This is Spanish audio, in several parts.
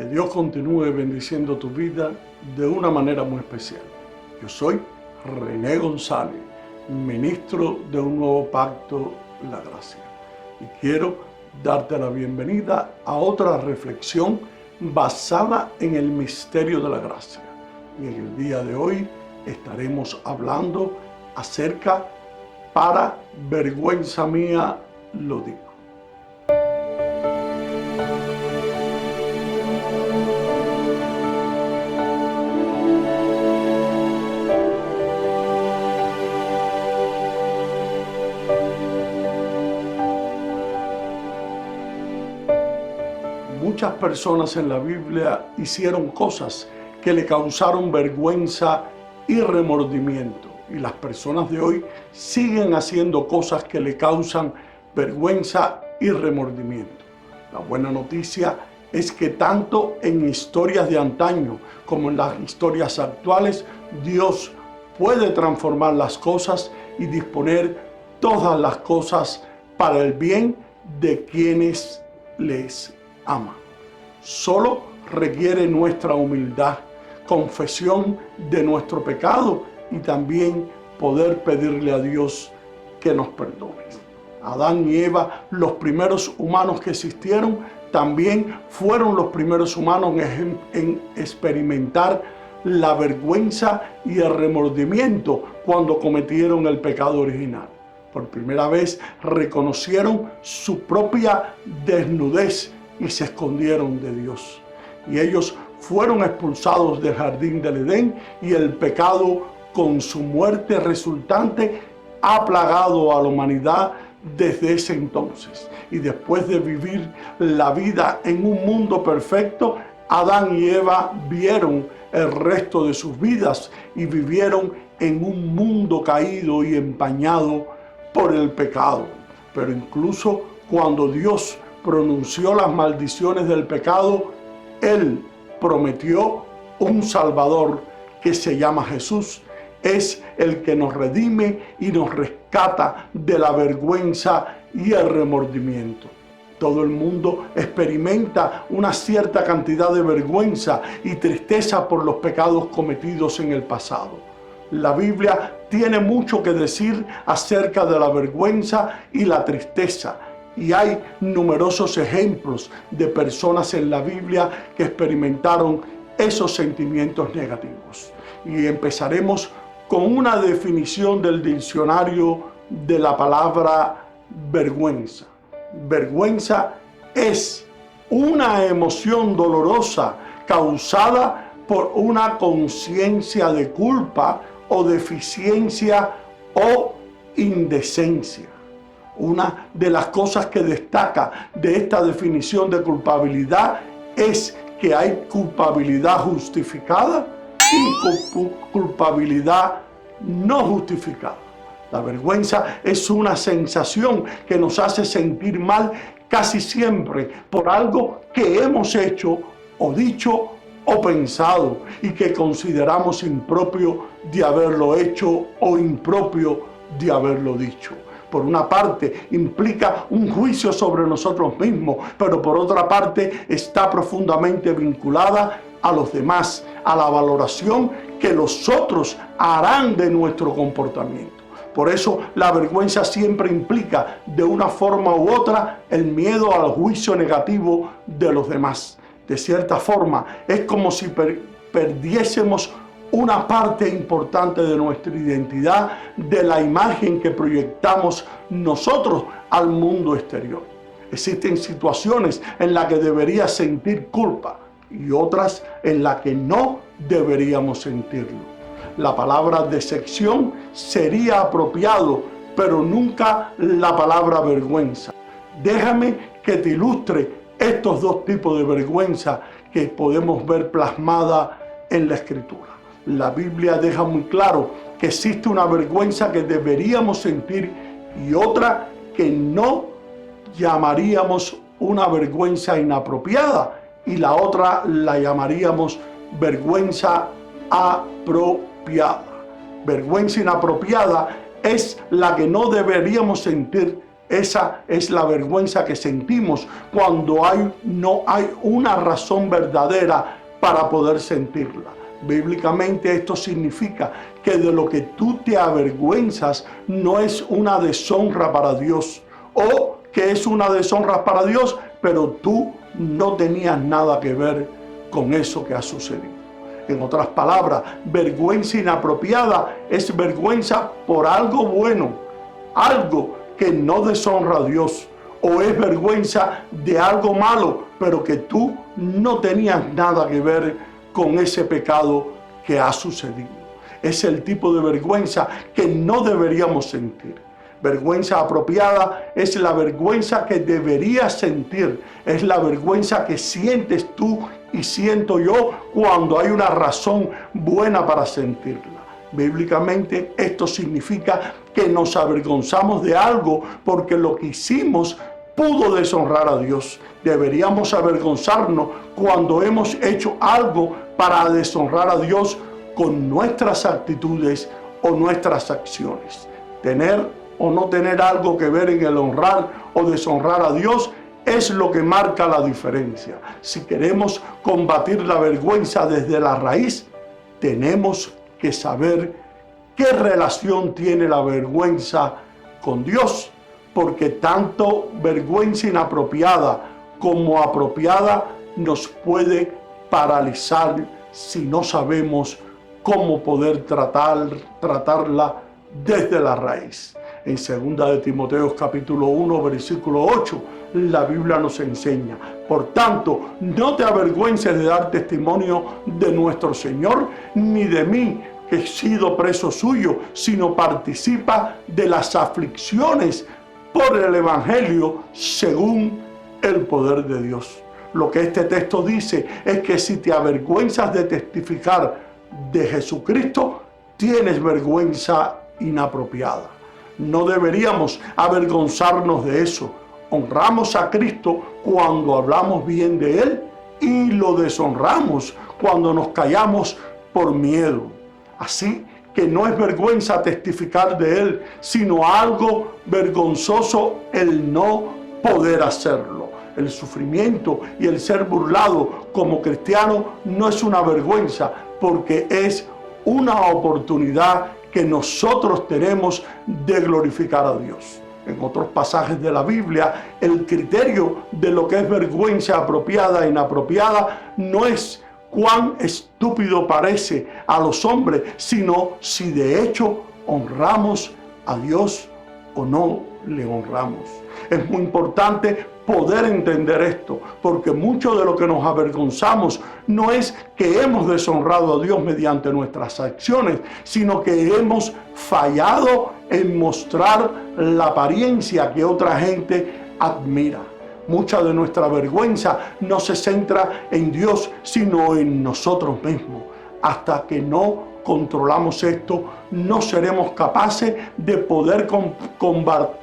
Que Dios continúe bendiciendo tu vida de una manera muy especial. Yo soy René González, ministro de un nuevo pacto, la gracia. Y quiero darte la bienvenida a otra reflexión basada en el misterio de la gracia. Y en el día de hoy estaremos hablando acerca, para vergüenza mía lo digo. Muchas personas en la Biblia hicieron cosas que le causaron vergüenza y remordimiento. Y las personas de hoy siguen haciendo cosas que le causan vergüenza y remordimiento. La buena noticia es que tanto en historias de antaño como en las historias actuales, Dios puede transformar las cosas y disponer todas las cosas para el bien de quienes les ama. Solo requiere nuestra humildad, confesión de nuestro pecado y también poder pedirle a Dios que nos perdone. Adán y Eva, los primeros humanos que existieron, también fueron los primeros humanos en experimentar la vergüenza y el remordimiento cuando cometieron el pecado original. Por primera vez reconocieron su propia desnudez y se escondieron de Dios. Y ellos fueron expulsados del jardín del Edén y el pecado, con su muerte resultante, ha plagado a la humanidad desde ese entonces. Y después de vivir la vida en un mundo perfecto, Adán y Eva vieron el resto de sus vidas y vivieron en un mundo caído y empañado por el pecado. Pero incluso cuando Dios pronunció las maldiciones del pecado, Él prometió un Salvador que se llama Jesús. Es el que nos redime y nos rescata de la vergüenza y el remordimiento. Todo el mundo experimenta una cierta cantidad de vergüenza y tristeza por los pecados cometidos en el pasado. La Biblia tiene mucho que decir acerca de la vergüenza y la tristeza. Y hay numerosos ejemplos de personas en la Biblia que experimentaron esos sentimientos negativos. Y empezaremos con una definición del diccionario de la palabra vergüenza. Vergüenza es una emoción dolorosa causada por una conciencia de culpa o deficiencia o indecencia. Una de las cosas que destaca de esta definición de culpabilidad es que hay culpabilidad justificada y culpabilidad no justificada. La vergüenza es una sensación que nos hace sentir mal casi siempre por algo que hemos hecho o dicho o pensado y que consideramos impropio de haberlo hecho o impropio de haberlo dicho. Por una parte, implica un juicio sobre nosotros mismos, pero por otra parte está profundamente vinculada a los demás, a la valoración que los otros harán de nuestro comportamiento. Por eso la vergüenza siempre implica, de una forma u otra, el miedo al juicio negativo de los demás. De cierta forma, es como si perdiésemos una parte importante de nuestra identidad, de la imagen que proyectamos nosotros al mundo exterior. Existen situaciones en las que deberías sentir culpa y otras en las que no deberíamos sentirlo. La palabra decepción sería apropiado, pero nunca la palabra vergüenza. Déjame que te ilustre estos dos tipos de vergüenza que podemos ver plasmada en la Escritura. La Biblia deja muy claro que existe una vergüenza que deberíamos sentir y otra que no llamaríamos una vergüenza inapropiada, y la otra la llamaríamos vergüenza apropiada. Vergüenza inapropiada es la que no deberíamos sentir Esa es la vergüenza que sentimos cuando no hay una razón verdadera para poder sentirla. Bíblicamente esto significa que de lo que tú te avergüenzas no es una deshonra para Dios, o que es una deshonra para Dios, pero tú no tenías nada que ver con eso que ha sucedido. En otras palabras, vergüenza inapropiada es vergüenza por algo bueno, algo que no deshonra a Dios, o es vergüenza de algo malo, pero que tú no tenías nada que ver con ese pecado que ha sucedido. Es el tipo de vergüenza que no deberíamos sentir. Vergüenza apropiada es la vergüenza que deberías sentir, es la vergüenza que sientes tú y siento yo cuando hay una razón buena para sentirla. Bíblicamente esto significa que nos avergonzamos de algo porque lo que hicimos pudo deshonrar a Dios. Deberíamos avergonzarnos cuando hemos hecho algo para deshonrar a Dios con nuestras actitudes o nuestras acciones. Tener o no tener algo que ver en el honrar o deshonrar a Dios es lo que marca la diferencia. Si queremos combatir la vergüenza desde la raíz, tenemos que saber qué relación tiene la vergüenza con Dios, porque tanto vergüenza inapropiada como apropiada nos puede paralizar si no sabemos cómo poder tratarla desde la raíz. En 2 de Timoteo capítulo 1 versículo 8, la Biblia nos enseña: por tanto, no te avergüences de dar testimonio de nuestro Señor, ni de mí, que he sido preso suyo, sino participa de las aflicciones por el Evangelio según el poder de Dios. Lo que este texto dice es que si te avergüenzas de testificar de Jesucristo, tienes vergüenza inapropiada. No deberíamos avergonzarnos de eso. Honramos a Cristo cuando hablamos bien de Él y lo deshonramos cuando nos callamos por miedo. Así que no es vergüenza testificar de Él, sino algo vergonzoso el no poder hacerlo. El sufrimiento y el ser burlado como cristiano no es una vergüenza, porque es una oportunidad que nosotros tenemos de glorificar a Dios. En otros pasajes de la Biblia, el criterio de lo que es vergüenza apropiada e inapropiada no es cuán estúpido parece a los hombres, sino si de hecho honramos a Dios o no le honramos. Es muy importante poder entender esto, porque mucho de lo que nos avergonzamos no es que hemos deshonrado a Dios mediante nuestras acciones, sino que hemos fallado en mostrar la apariencia que otra gente admira. Mucha de nuestra vergüenza no se centra en Dios, sino en nosotros mismos. Hasta que no controlamos esto, no seremos capaces de poder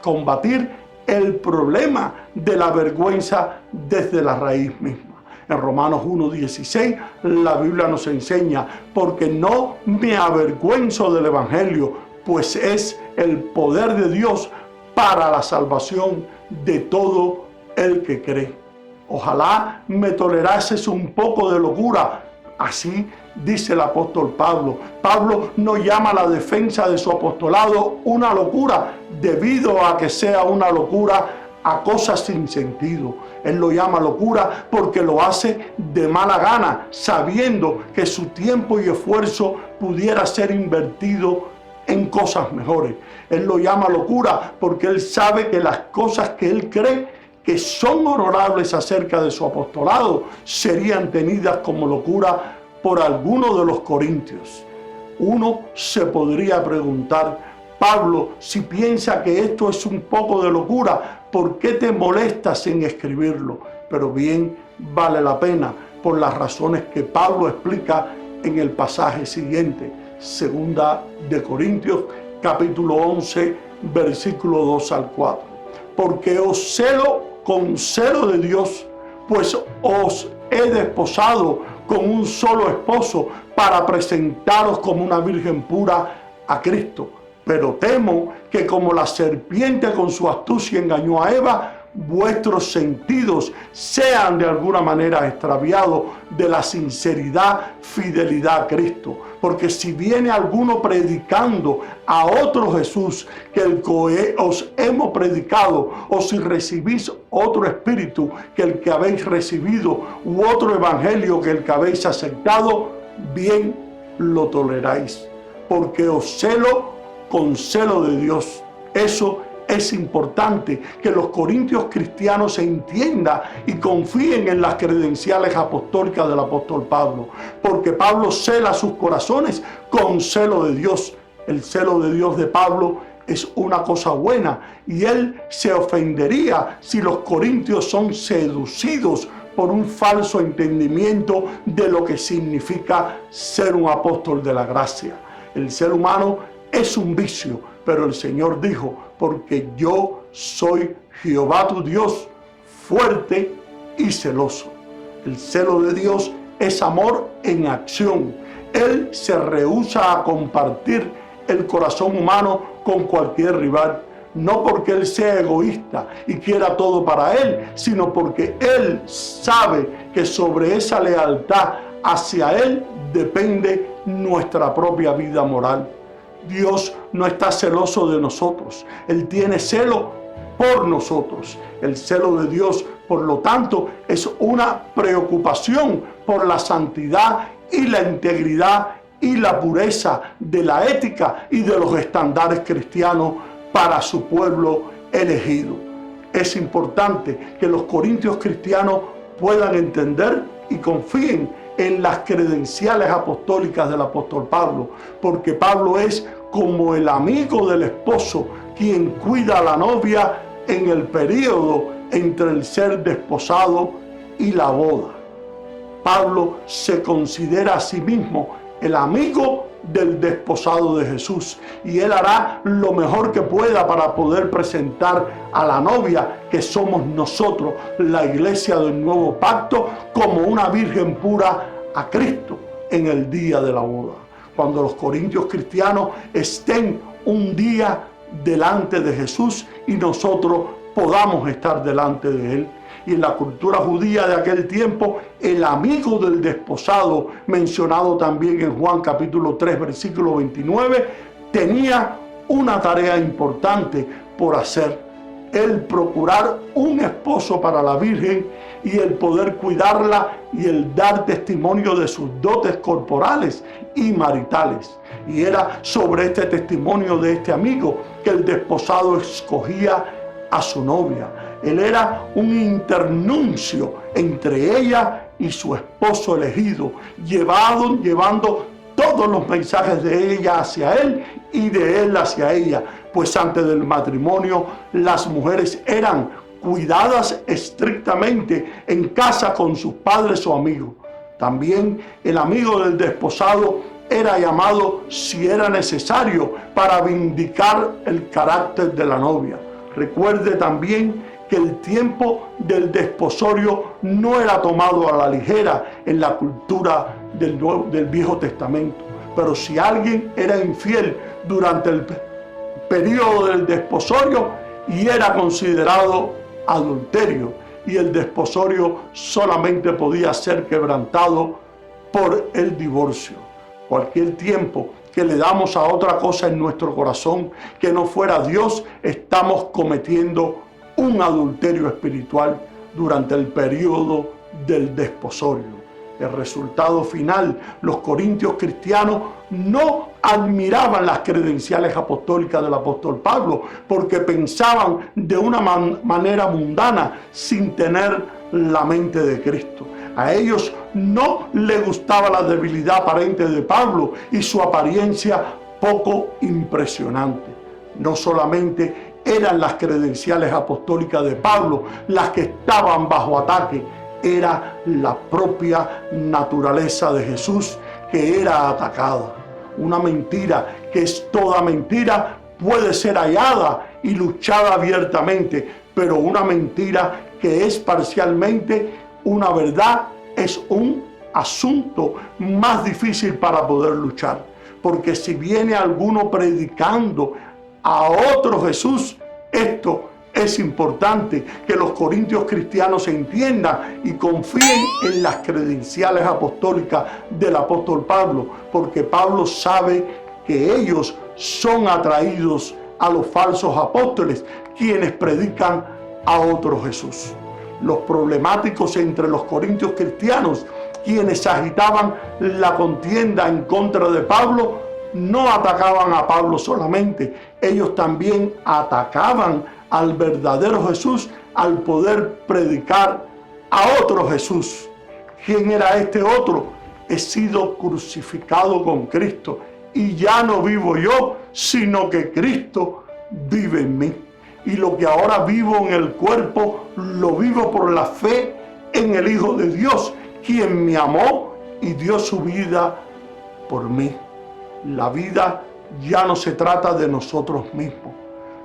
combatir el problema de la vergüenza desde la raíz misma. En Romanos 1:16 la Biblia nos enseña: porque no me avergüenzo del Evangelio, pues es el poder de Dios para la salvación de todo el que cree. Ojalá me tolerases un poco de locura. Así dice el apóstol Pablo. Pablo no llama la defensa de su apostolado una locura, debido a que sea una locura a cosas sin sentido. Él lo llama locura porque lo hace de mala gana, sabiendo que su tiempo y esfuerzo pudiera ser invertido en cosas mejores. Él lo llama locura porque él sabe que las cosas que él cree que son honorables acerca de su apostolado serían tenidas como locura por alguno de los corintios. Uno se podría preguntar: Pablo, si piensa que esto es un poco de locura, ¿por qué te molestas en escribirlo? Pero bien vale la pena, por las razones que Pablo explica en el pasaje siguiente, 2 de Corintios, capítulo 11, versículo 2 al 4. Porque os celo con celo de Dios, pues os he desposado con un solo esposo para presentaros como una virgen pura a Cristo. Pero temo que como la serpiente con su astucia engañó a Eva, vuestros sentidos sean de alguna manera extraviados de la sinceridad, fidelidad a Cristo. Porque si viene alguno predicando a otro Jesús que el que os hemos predicado, o si recibís otro espíritu que el que habéis recibido, u otro evangelio que el que habéis aceptado, bien lo toleráis, porque os celo con celo de Dios. Eso es importante, que los corintios cristianos se entiendan y confíen en las credenciales apostólicas del apóstol Pablo, porque Pablo cela sus corazones con celo de Dios. El celo de Dios de Pablo es una cosa buena, y él se ofendería si los corintios son seducidos por un falso entendimiento de lo que significa ser un apóstol de la gracia. El ser humano es un vicio, pero el Señor dijo: porque yo soy Jehová tu Dios, fuerte y celoso. El celo de Dios es amor en acción. Él se rehúsa a compartir el corazón humano con cualquier rival, no porque Él sea egoísta y quiera todo para Él, sino porque Él sabe que sobre esa lealtad hacia Él depende nuestra propia vida moral. Dios no está celoso de nosotros, Él tiene celo por nosotros. El celo de Dios, por lo tanto, es una preocupación por la santidad y la integridad y la pureza de la ética y de los estándares cristianos para su pueblo elegido. Es importante que los corintios cristianos puedan entender y confíen en las credenciales apostólicas del apóstol Pablo, porque Pablo es como el amigo del esposo quien cuida a la novia en el periodo entre el ser desposado y la boda. Pablo se considera a sí mismo el amigo del desposado de Jesús, y él hará lo mejor que pueda para poder presentar a la novia, que somos nosotros, la iglesia del nuevo pacto, como una virgen pura a Cristo en el día de la boda. Cuando los corintios cristianos estén un día delante de Jesús y nosotros podamos estar delante de Él. Y en la cultura judía de aquel tiempo, el amigo del desposado, mencionado también en Juan capítulo 3, versículo 29, tenía una tarea importante por hacer: el procurar un esposo para la Virgen y el poder cuidarla y el dar testimonio de sus dotes corporales y maritales. Y era sobre este testimonio de este amigo que el desposado escogía a su novia. Él era un internuncio entre ella y su esposo elegido, llevando todos los mensajes de ella hacia él y de él hacia ella, pues antes del matrimonio las mujeres eran cuidadas estrictamente en casa con sus padres o amigos. También el amigo del desposado era llamado si era necesario para vindicar el carácter de la novia. Recuerde también que el tiempo del desposorio no era tomado a la ligera en la cultura del Viejo Testamento. Pero si alguien era infiel durante el periodo del desposorio, y era considerado adulterio, y el desposorio solamente podía ser quebrantado por el divorcio. Cualquier tiempo que le damos a otra cosa en nuestro corazón que no fuera Dios, estamos cometiendo un adulterio espiritual durante el periodo del desposorio. El resultado final: los corintios cristianos no admiraban las credenciales apostólicas del apóstol Pablo, porque pensaban de una manera mundana, sin tener la mente de Cristo. A ellos no les gustaba la debilidad aparente de Pablo y su apariencia poco impresionante. No solamente eran las credenciales apostólicas de Pablo las que estaban bajo ataque, era la propia naturaleza de Jesús que era atacada. Una mentira que es toda mentira puede ser hallada y luchada abiertamente, pero una mentira que es parcialmente una verdad es un asunto más difícil para poder luchar. porque si viene alguno predicando a otro Jesús, esto es importante que los corintios cristianos entiendan y confíen en las credenciales apostólicas del apóstol Pablo, porque Pablo sabe que ellos son atraídos a los falsos apóstoles, quienes predican a otro Jesús. Los problemáticos entre los corintios cristianos, quienes agitaban la contienda en contra de Pablo, no atacaban a Pablo solamente, ellos también atacaban al verdadero Jesús al poder predicar a otro Jesús. ¿Quién era este otro? He sido crucificado con Cristo y ya no vivo yo, sino que Cristo vive en mí. Y lo que ahora vivo en el cuerpo, lo vivo por la fe en el Hijo de Dios, quien me amó y dio su vida por mí. La vida ya no se trata de nosotros mismos,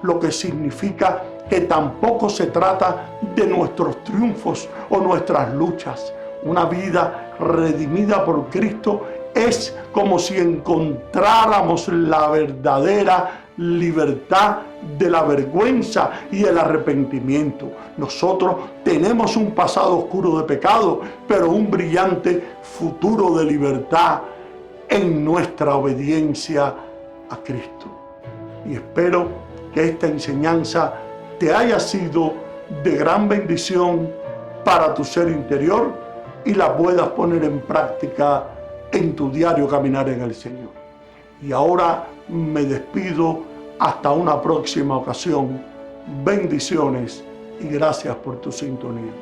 lo que significa que tampoco se trata de nuestros triunfos o nuestras luchas. Una vida redimida por Cristo es como si encontráramos la verdadera libertad de la vergüenza y el arrepentimiento. Nosotros tenemos un pasado oscuro de pecado, pero un brillante futuro de libertad en nuestra obediencia a Cristo. Y espero que esta enseñanza te haya sido de gran bendición para tu ser interior y la puedas poner en práctica en tu diario caminar en el Señor. Y ahora me despido hasta una próxima ocasión. Bendiciones y gracias por tu sintonía.